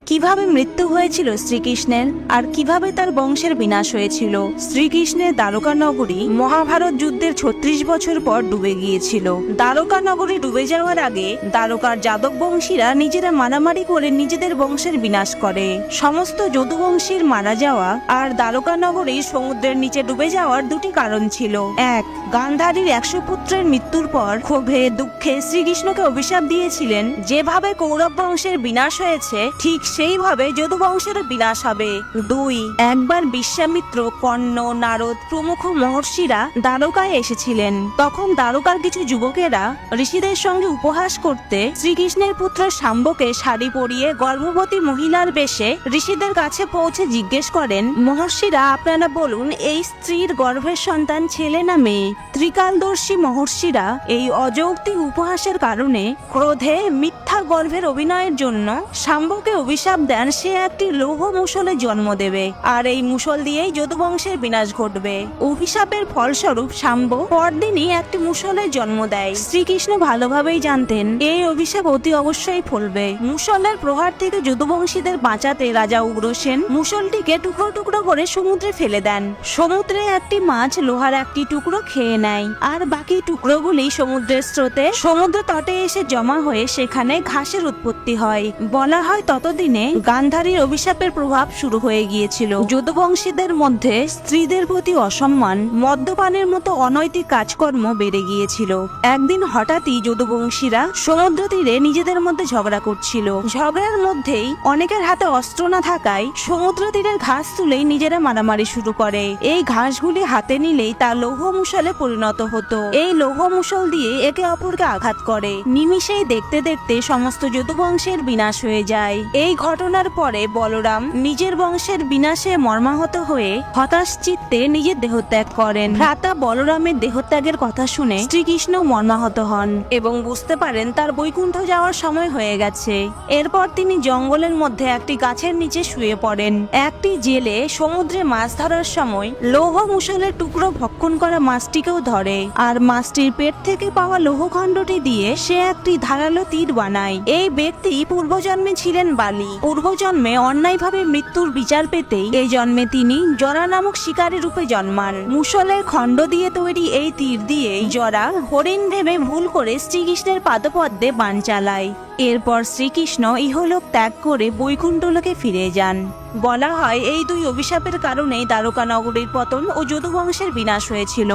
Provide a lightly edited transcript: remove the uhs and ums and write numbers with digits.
কিভাবে মৃত্যু হয়েছিল শ্রীকৃষ্ণের আর কিভাবে তার বংশের বিনাশ হয়েছিল। শ্রীকৃষ্ণের দ্বারকা নগরী মহাভারত যুদ্ধের 36 বছর পর ডুবে গিয়েছিল। দ্বারকা নগরী ডুবে যাওয়ার আগে দ্বারকার যাদব বংশীরা নিজেরা মারামারি করে নিজেদের বংশের বিনাশ করে। সমস্ত যদুবংশীর মারা যাওয়া আর দ্বারকা নগরী সমুদ্রের নিচে ডুবে যাওয়ার দুটি কারণ ছিল। এক, গান্ধারীর 100 পুত্রের মৃত্যুর পর ক্ষোভে দুঃখে শ্রীকৃষ্ণকে অভিশাপ দিয়েছিলেন, যেভাবে কৌরব বংশের বিনাশ হয়েছে ঠিক সেইভাবে যদু বংশেরও বিনাশ হবে। 2, একবার বিশ্বামিত্র, কর্ণ, নারদ প্রমুখ মহর্ষিরা দ্বারকায় এসেছিলেন। তখন দ্বারকার কিছু যুবকেরা ঋষিদের সঙ্গে উপহাস করতে শ্রীকৃষ্ণের পুত্র শাম্বকে শাড়ি পরিয়ে গর্ভবতী মহিলার বেশে ঋষিদের কাছে পৌঁছে জিজ্ঞেস করেন, মহর্ষিরা আপনারা বলুন, এই স্ত্রীর গর্ভের সন্তান ছেলে না মেয়ে? ত্রিকালদর্শী মহর্ষিরা এই অযৌক্তিক উপহাসের কারণে ক্রোধে মিথ্যা গর্ভের অভিনয়ের জন্য শাম্বকে অভিশাপ দেন সে একটি লৌহ মুষলে জন্ম দেবে আর এই মুষল দিয়েই যদুবংশের বিনাশ ঘটবে। অভিশাপের ফলস্বরূপ শাম্ব পরদিনই একটি মুষলের জন্ম দেয়। শ্রীকৃষ্ণ ভালোভাবেই জানতেন এই অভিশাপ অতি অবশ্যই ফলবে। মুষলের প্রহার থেকে যদুবংশীদের বাঁচাতে রাজা উগ্রসেন মুষলটিকে টুকরো টুকরো করে সমুদ্রে ফেলে দেন। সমুদ্রে একটি মাছ লোহার একটি টুকরো খেয়ে নেয় আর বাকি টুকরোগুলি সমুদ্রের স্রোতে সমুদ্র তটে এসে জমা হয়ে সেখানে ঘাসের উৎপত্তি হয়। বলা হয় ততদিনে গান্ধারীর অভিশাপের প্রভাব শুরু হয়ে গিয়েছিল। যদুবংশীদের মধ্যে স্ত্রীদের প্রতি অসম্মান, মদ্যপানের মতো অনৈতিক কাজকর্ম বেড়ে গিয়েছিল। একদিন হঠাৎই যদুবংশীরা সমুদ্র তীরে নিজেদের মধ্যে ঝগড়া করছিল। ঝগড়ার মধ্যেই অনেকের হাতে অস্ত্র না থাকায় সমুদ্র তীরের ঘাস তুলেই নিজেরা মারামারি শুরু করে। এই ঘাসগুলি হাতে নিলেই তা লৌহ মুষলে পরিণত হতো। এই লৌহ মুষল দিয়ে একে অপরকে আঘাত করে। নিমিষেই দেখতে দেখতে সমস্ত যদুবংশের বিনাশ হয়ে যায়। এই ঘটনার পরে বলরাম নিজের বংশের বিনাশে মর্মাহত হয়ে হতাশ চিত্তে নিজের দেহত্যাগ করেন। ভ্রাতা বলরামের দেহত্যাগের কথা শুনে শ্রীকৃষ্ণ মর্মাহত হন এবং বুঝতে পারেন তার বৈকুণ্ঠ যাওয়ার সময় হয়ে গেছে। এরপর তিনি জঙ্গলের মধ্যে একটি গাছের নিচে শুয়ে পড়েন। একটি জেলে সমুদ্রে মাছ ধরার সময় লৌহ মুষলের টুকরো ভক্ষণ করা মাছটিকেও ধরে আর মাছটির পেট থেকে পাওয়া লৌহখণ্ডটি দিয়ে সে একটি ধারালো তীর বানায়। এই ব্যক্তি পূর্বজন্মে ছিলেন বালি। পূর্বজন্মে অন্যায়ভাবে মৃত্যুর বিচার পেতেই এই জন্মে তিনি জরা নামক শিকারী রূপে জন্মান। মুষলের খণ্ড দিয়ে তৈরি এই তীর দিয়ে জরা হরিণ ভেবে ভুল করে শ্রীকৃষ্ণের পাদপদ্মে বাণ চালায়। এরপর শ্রীকৃষ্ণ ইহলোক ত্যাগ করে বৈকুণ্ঠলোকে ফিরে যান। বলা হয় এই দুই অভিশাপের কারণেই দ্বারকা নগরীর পতন ও যদুবংশের বিনাশ হয়েছিল।